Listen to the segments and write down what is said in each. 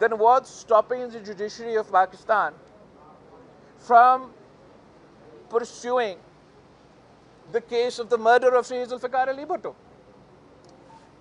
then what's stopping the judiciary of Pakistan from pursuing the case of the murder of Shahid Zulfikar Ali Bhutto?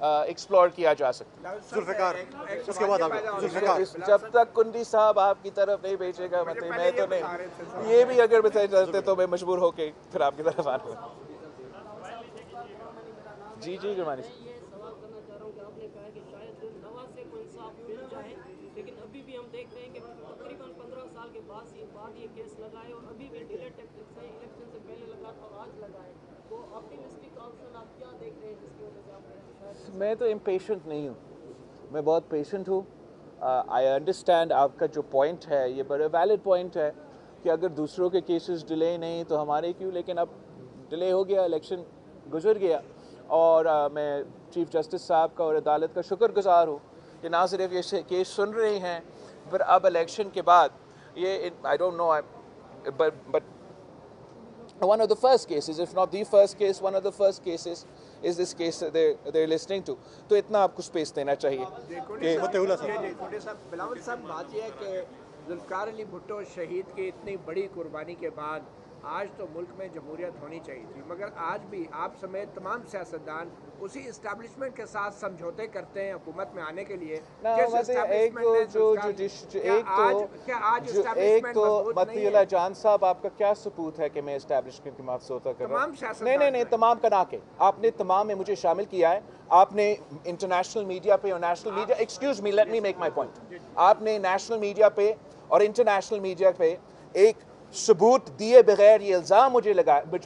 Explore کیا جا سکتا ہے. ذوالفقار اس کے بعد ذوالفقار جب تک کنڈی صاحب آپ کی طرف نہیں بھیجے گا میں تو نہیں, یہ بھی اگر بتائی چلتے تو میں مجبور ہو کے پھر آپ کی طرف آنا ہوں. جی گرمانی صاحب, یہ سوال کرنا چاہ رہا ہوں کہ آپ نے کہا کہ شاید نواز سے کوئی انصاف مل جائے, لیکن ابھی بھی ہم دیکھ رہے ہیں کہ تقریباً 15 سال کے بعد یہ کیس لگا ہے, اور ابھی بھی ڈیلے ٹیکٹکس ہیں, الیکشن سے پہلے لگا تھا اور آج لگا ہے. تو آپٹیمسٹک آپشن آپ کیا دیکھ رہے ہیں جس کی وجہ سے آپ میں تو امپیشنٹ نہیں ہوں, میں بہت پیشنٹ ہوں. آئی انڈرسٹینڈ آپ کا جو پوائنٹ ہے یہ بڑا ویلڈ پوائنٹ ہے کہ اگر دوسروں کے کیسز ڈیلے نہیں تو ہمارے کیوں, لیکن اب ڈیلے ہو گیا, الیکشن گزر گیا, اور میں چیف جسٹس صاحب کا اور عدالت کا شکر گزار ہوں کہ نہ صرف یہ کیس سن رہے ہیں پر اب الیکشن کے بعد یہ I don't know but one of the first cases, if not the first case, one of the first cases is this case they're listening to. تو اتنا آپ کو سپیس دینا چاہیے. بلاول صاحب, بات یہ ہے کہ ذوالفقار علی بھٹو شہید کی اتنی بڑی قربانی کے بعد آج تو ملک میں جمہوریت ہونی چاہیے تھی, مگر آج بھی آپ سمیت تمام سیاستدان اسی اسٹیبلشمنٹ کے ساتھ سمجھوتے کرتے ہیں حکومت میں آنے کے لیے. ایک تو متی اللہ جان صاحب, آپ کا کیا ثبوت ہے کہ میں اسٹیبلشمنٹ کی معافسوتا کر رہا ہوں؟ نہیں, تمام کا نہ کہ آپ نے تمام میں مجھے شامل کیا ہے. آپ نے انٹرنیشنل میڈیا پہ اور national media, excuse me let me make my point, آپ نے نیشنل میڈیا پہ اور انٹرنیشنل میڈیا پہ ایک ثبوت دیے بغیر یہ الزام مجھ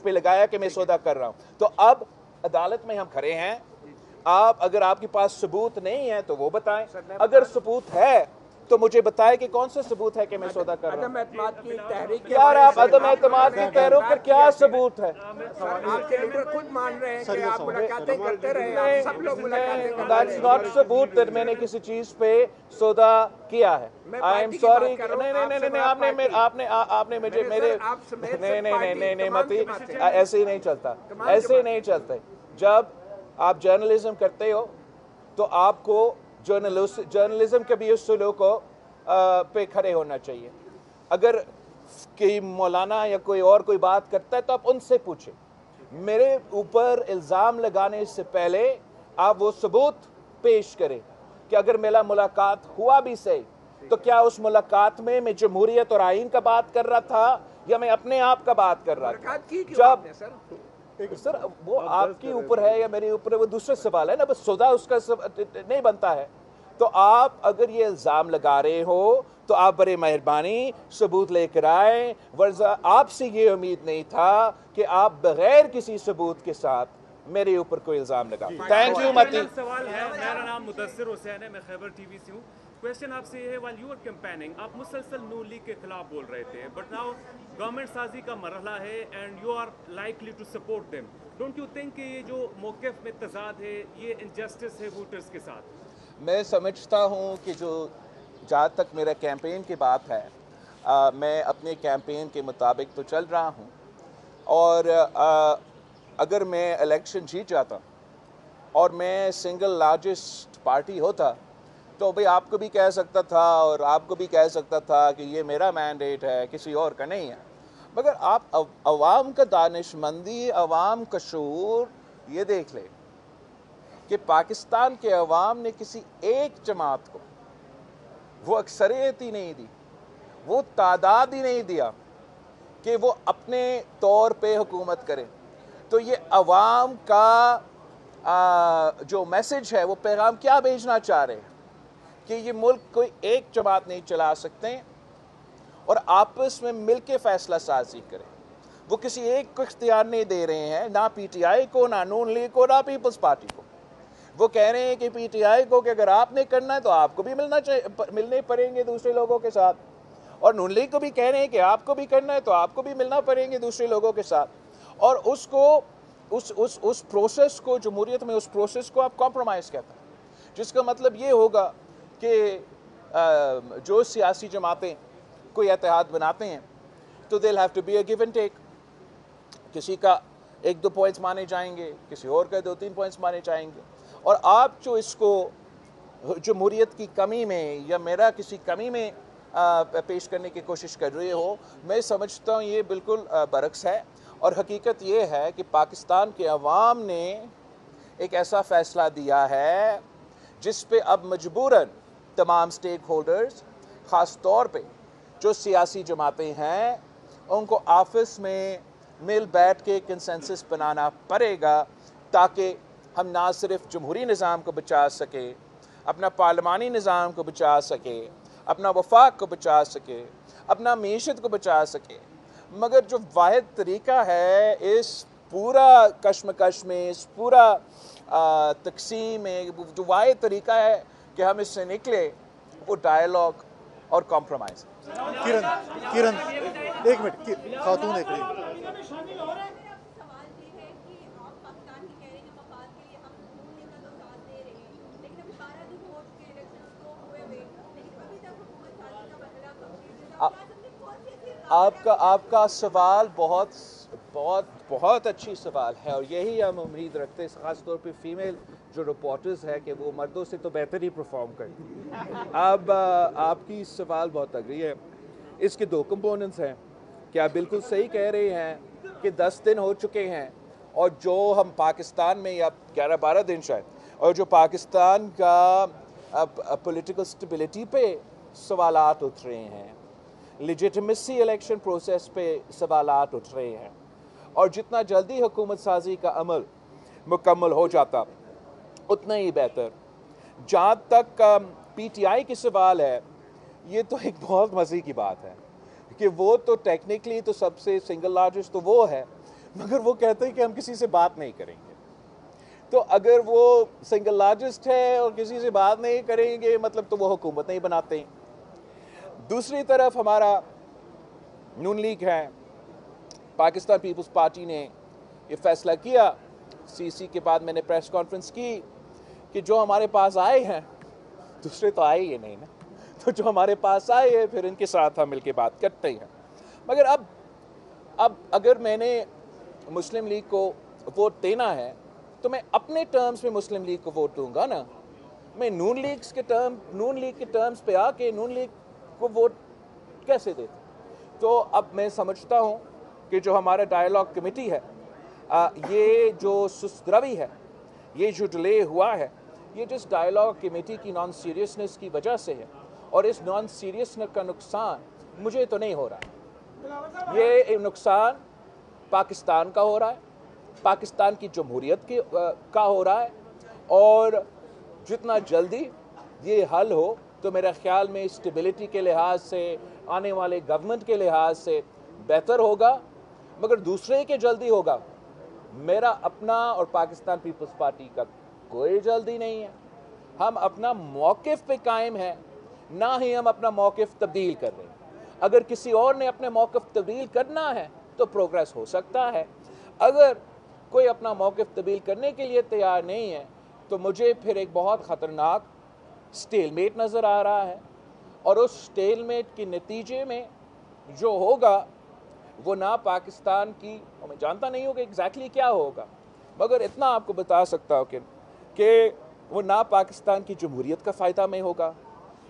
پہ لگایا کہ میں سودا کر رہا ہوں. تو اب عدالت میں ہم کھڑے ہیں, اگر آپ کے پاس ثبوت نہیں ہے تو وہ بتائیں, اگر ثبوت ہے تو مجھے بتائے کہ کون سا ثبوت ہے کہ میں سودا کر رہا ہوں. عدم اعتماد کی تحریک, یار آپ عدم اعتماد کی تحریک پر کیا ثبوت ہے؟ آپ کے لیڈر خود مان رہے ہیں کہ آپ ملاقاتیں کرتے رہے, آپ سب لوگ ملاقاتیں کرتے رہے. That's not ثبوت کہ میں نے کسی چیز پہ سودا کیا ہے. I am sorry. نہیں, آپ نے مجھے میرے نہیں متی, ایسے ہی نہیں چلتا, ایسے ہی نہیں چلتے. جب آپ جرنلزم کرتے ہو تو آپ کو جرنلزم کے بھی اصولوں کو پہ کھڑے ہونا چاہیے. اگر کوئی مولانا یا کوئی اور کوئی بات کرتا ہے تو آپ ان سے پوچھیں. میرے اوپر الزام لگانے سے پہلے آپ وہ ثبوت پیش کریں کہ اگر میرا ملاقات ہوا بھی صحیح تو کیا اس ملاقات میں جمہوریت اور آئین کا بات کر رہا تھا یا میں اپنے آپ کا بات کر رہا تھا. جب سر وہ آپ کے اوپر ہے یا میرے اوپر ہے, وہ دوسرا سوال ہے نا, بس سودا اس کا نہیں بنتا ہے. تو آپ اگر یہ الزام لگا رہے ہو تو آپ بڑے مہربانی ثبوت لے کر آئیں, ورنہ آپ سے یہ امید نہیں تھا کہ آپ بغیر کسی ثبوت کے ساتھ میرے اوپر کوئی الزام لگا. تھینک یو متی. سوال ہے, میرا نام مدثر حسین ہے, میں خیبر ٹی وی سے ہوں. کویشچن آپ سے یہ ہے, while you were campaigning آپ مسلسل نون لیگ کے خلاف بول رہے تھے, بٹ ناؤ گورنمنٹ سازی کا مرحلہ ہے and you are likely to support them. Don't you think کہ یہ جو موقف میں تضاد ہے یہ انجسٹس ہے ووٹرز کے ساتھ؟ میں سمجھتا ہوں کہ جہاں تک میرا کیمپین کی بات ہے, میں اپنے کیمپین کے مطابق تو چل رہا ہوں, اور اگر میں الیکشن جیت جاتا اور میں سنگل لارجسٹ پارٹی ہوتا تو بھئی آپ کو بھی کہہ سکتا تھا اور آپ کو بھی کہہ سکتا تھا کہ یہ میرا مینڈیٹ ہے, کسی اور کا نہیں ہے. مگر آپ عوام کا دانش مندی, عوام کا شعور یہ دیکھ لیں کہ پاکستان کے عوام نے کسی ایک جماعت کو وہ اکثریت ہی نہیں دی, وہ تعداد ہی نہیں دیا کہ وہ اپنے طور پہ حکومت کرے. تو یہ عوام کا جو میسج ہے, وہ پیغام کیا بھیجنا چاہ رہے ہیں کہ یہ ملک کوئی ایک جماعت نہیں چلا سکتے اور آپس میں مل کے فیصلہ سازی کریں. وہ کسی ایک کو اختیار نہیں دے رہے ہیں, نہ پی ٹی آئی کو, نہ نون لیگ کو, نہ پیپلز پارٹی کو. وہ کہہ رہے ہیں کہ پی ٹی آئی کو کہ اگر آپ نے کرنا ہے تو آپ کو بھی ملنے پڑیں گے دوسرے لوگوں کے ساتھ, اور نون لیگ کو بھی کہہ رہے ہیں کہ آپ کو بھی کرنا ہے تو آپ کو بھی ملنا پڑیں گے دوسرے لوگوں کے ساتھ. اور اس کو اس پروسیس کو, جمہوریت میں اس پروسیس کو آپ کمپرومائز کہتے ہیں, جس کا مطلب یہ ہوگا کہ جو سیاسی جماعتیں کوئی اتحاد بناتے ہیں تو they'll have to be a give and take. کسی کا 1-2 پوائنٹس مانے جائیں گے, کسی اور کا 2-3 پوائنٹس مانے جائیں گے. اور آپ جو اس کو جمہوریت کی کمی میں یا میرا کسی کمی میں پیش کرنے کی کوشش کر رہے ہو, میں سمجھتا ہوں یہ بالکل برعکس ہے. اور حقیقت یہ ہے کہ پاکستان کے عوام نے ایک ایسا فیصلہ دیا ہے جس پہ اب مجبوراً تمام سٹیک ہولڈرز، خاص طور پہ جو سیاسی جماعتیں ہیں، ان کو آفس میں مل بیٹھ کے کنسنسس بنانا پڑے گا تاکہ ہم نہ صرف جمہوری نظام کو بچا سکیں، اپنا پارلیمانی نظام کو بچا سکے، اپنا وفاق کو بچا سکے، اپنا معیشت کو بچا سکے، مگر جو واحد طریقہ ہے اس پورا کشمکش میں، اس پورا تقسیم میں، جو واحد طریقہ ہے کہ ہم اس سے نکلے، وہ ڈائیلاگ اور کمپرومائز۔ کرن ایک منٹ، خاتون ایک منٹ۔ آپ کا سوال بہت اچھی سوال ہے، اور یہی ہم امید رکھتے ہیں، خاص طور پہ فیمیل جو رپورٹرز ہے کہ وہ مردوں سے تو بہتر ہی پرفارم کرتی ہیں۔ اب آپ کی سوال بہت اگری ہے۔ اس کے دو کمپوننٹس ہیں کہ آپ بالکل صحیح کہہ رہے ہیں کہ 10 دن ہو چکے ہیں، اور جو ہم پاکستان میں، یا 11-12 دن شاید، اور جو پاکستان کا پولیٹیکل سٹیبلٹی پہ سوالات اٹھ رہے ہیں، لیجیٹمیسی الیکشن پروسیس پہ سوالات اٹھ رہے ہیں، اور جتنا جلدی حکومت سازی کا عمل مکمل ہو جاتا اتنا ہی بہتر۔ جہاں تک پی ٹی آئی کی سوال ہے، یہ تو ایک بہت مزے کی بات ہے کہ وہ تو ٹیکنیکلی تو سب سے سنگل لارجسٹ تو وہ ہے، مگر وہ کہتے ہیں کہ ہم کسی سے بات نہیں کریں گے۔ تو اگر وہ سنگل لارجسٹ ہے اور کسی سے بات نہیں کریں گے، مطلب تو وہ حکومت نہیں بناتے ہیں۔ دوسری طرف ہمارا نون لیگ ہے، پاکستان پیپلز پارٹی نے یہ فیصلہ کیا، سی کے بعد میں نے پریس کانفرنس کی کہ جو ہمارے پاس آئے ہیں، دوسرے تو آئے ہی نہیں نا، تو جو ہمارے پاس آئے ہیں پھر ان کے ساتھ ہم مل کے بات کرتے ہیں۔ مگر اب اگر میں نے مسلم لیگ کو ووٹ دینا ہے تو میں اپنے ٹرمز میں مسلم لیگ کو ووٹ دوں گا نا۔ میں نون لیگ کے ٹرمز پہ آ کے نون لیگ کو ووٹ کیسے دیتا؟ تو اب میں سمجھتا ہوں کہ جو ہمارا ڈائیلاگ کمیٹی ہے، یہ جو سست روی ہے، یہ جو ڈیلے ہوا ہے، یہ جس ڈائیلاگ کمیٹی کی نان سیریسنس کی وجہ سے ہے، اور اس نان سیریسنس کا نقصان مجھے تو نہیں ہو رہا ہے، یہ نقصان پاکستان کا ہو رہا ہے، پاکستان کی جمہوریت کا ہو رہا ہے، اور جتنا جلدی یہ حل ہو تو میرے خیال میں اسٹیبلٹی کے لحاظ سے، آنے والے گورنمنٹ کے لحاظ سے بہتر ہوگا۔ مگر دوسرے کے جلدی ہوگا، میرا اپنا اور پاکستان پیپلز پارٹی کا کوئی جلدی نہیں ہے۔ ہم اپنا موقف پہ قائم ہیں، نہ ہی ہم اپنا موقف تبدیل کر رہے ہیں۔ اگر کسی اور نے اپنے موقف تبدیل کرنا ہے تو پروگریس ہو سکتا ہے، اگر کوئی اپنا موقف تبدیل کرنے کے لیے تیار نہیں ہے تو مجھے پھر ایک بہت خطرناک سٹیل میٹ نظر آ رہا ہے، اور اس سٹیل میٹ کے نتیجے میں جو ہوگا وہ نہ پاکستان کی، میں جانتا نہیں ہوں کہ ایگزیکٹلی کیا ہوگا، مگر اتنا آپ کو بتا سکتا ہوں کہ وہ نہ پاکستان کی جمہوریت کا فائدہ میں ہوگا،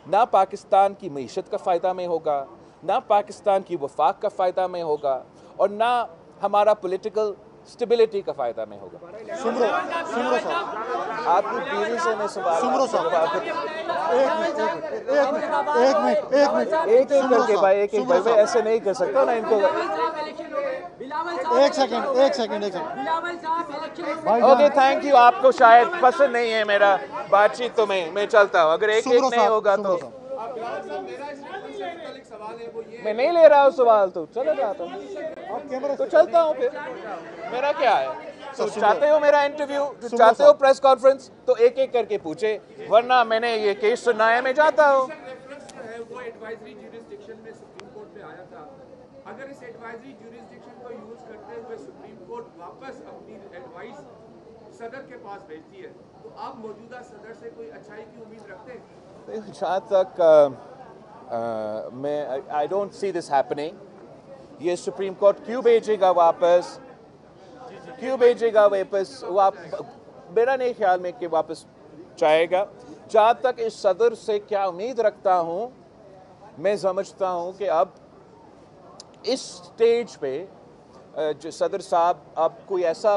نہ پاکستان کی معیشت کا فائدہ میں ہوگا، نہ پاکستان کی وفاق کا فائدہ میں ہوگا، اور نہ ہمارا پولیٹیکل سٹیبلٹی کا فائدہ میں ہوگا۔ سمرو صاحب، آپ کی بیوی سے میں سوال سمرو صاحب، ایک کر کے بھائی، ایک بھائی ایسے نہیں کر سکتا نا ان کو۔ ایک سیکنڈ اوکے، تھینک یو۔ آپ کو شاید پسند نہیں ہے میرا بات چیت، تو میں چلتا ہوں، اگر ایک نہیں ہوگا تو میں نہیں لے رہا ہوں سوال، تو چلا جاتا ہوں، تو چلتا ہوں، پھر میرا کیا ہے۔ تو چاہتے ہو میرا انٹرویو، چاہتے ہو پریس کانفرنس، تو ایک ایک کر کے پوچھے، ورنہ میں نے یہ کیس سنا ہے، میں جاتا ہوں۔ وہ ایڈوائزری جیورسڈکشن میں سپریم کورٹ پہ آیا تھا، اگر اس ایڈوائزری جیورسڈکشن کو یوز کرتے ہوئے سپریم کورٹ واپس اپنی ایڈوائس صدر کے پاس بھیجتی ہے تو آپ موجودہ صدر سے کوئی اچھائی کی امید رکھتے ہیں؟ جہاں تک میں I don't see this happening. یہ سپریم کورٹ کیوں بھیجے گا واپس، میرا نہیں خیال میں کہ واپس جائے گا۔ جہاں تک اس صدر سے کیا امید رکھتا ہوں، میں سمجھتا ہوں کہ اب اس سٹیج پہ جو صدر صاحب اب کوئی ایسا